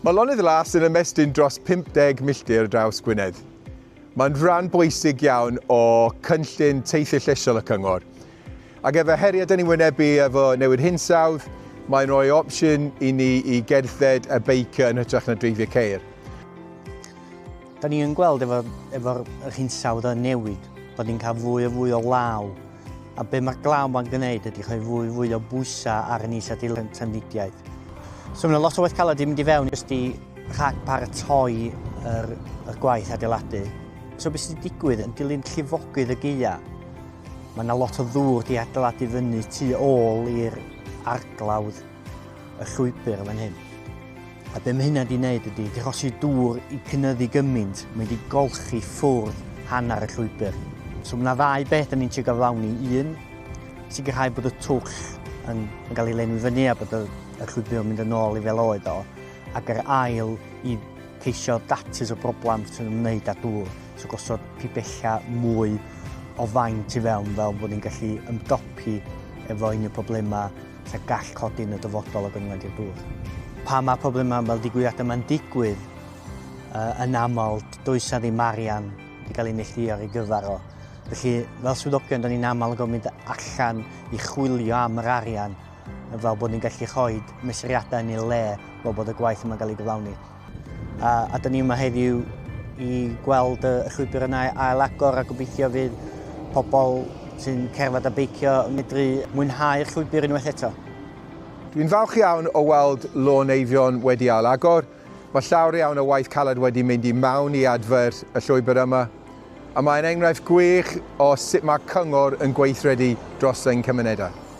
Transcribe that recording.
Mae lonydd y las yn ymestyn dros 50 milltir draws Gwynedd. Mae'n rhan bwysig iawn o cynllun teithio lleisiol y Cyngor. Ac efo heriau dyn ni'n wynebu efo newid hinsawdd, mae'n rhoi opsiwn i ni i gerdded y beicio yn hytrach na dreifio ceir. Da ni'n gweld efo'r hinsawdd yn newid, bod ni'n cael fwy o law. A be mae'r glaw ma'n gwneud ydy rhoi fwy o bwysau ar yn isa dilyn tyndidiaeth. So mae yna lot o waith caled i mynd i fewn jyst i rhag paratoi yr gwaith adeiladu. So beth sy'n digwydd yn dilyn llifogydd y gaea. Mae yna lot o ddŵr di adeiladu fyny tu ôl i'r arglawdd y llwybr fan hyn. A be mae hynna di wneud ydy, di rosi dŵr i cynyddu gymaint, mae wedi golchi ffwrdd hanner y llwybr. So mae yna ddau beth yn ni'n trio gyflawni. Un, sicrhau bod y twll yn cael ei lenwi fyny a bod y llwybr yn mynd yn ôl i fel oedd o. Ac yr ail i ceisio datus o broblem sy'n ymwneud â dŵr. So gosod pibella mwy o faint i fewn fel bod ni'n gallu ymdopi efo unrhyw problemau sy'n gall codi'n y dyfodol o gynnydd i'r dŵr. Pa mae problemau fel digwyddiadau yma'n digwydd, yn aml does na ddim arian wedi cael ei neilltuo ar ei gyfer o. Felly, fel swyddogion, da ni'n aml yn gofyn allan i chwilio am yr arian, fel bod ni'n gallu rhoi mesuriadau yn ei le fel bod y gwaith yma'n cael ei gyflawni. A da ni yma heddiw i gweld y llwybr yna ail-agor a gobeithio fydd pobl sy'n cerdded a beicio yn medru mwynhau'r llwybr unwaith eto. Dwi'n falch iawn o weld Lôn Eifion wedi ail-agor. Mae llawer iawn o waith caled wedi mynd i mewn i adfer y llwybr yma. A mae'n enghraifft gwych o sut mae Cyngor yn gweithredu dros ein cymunedau.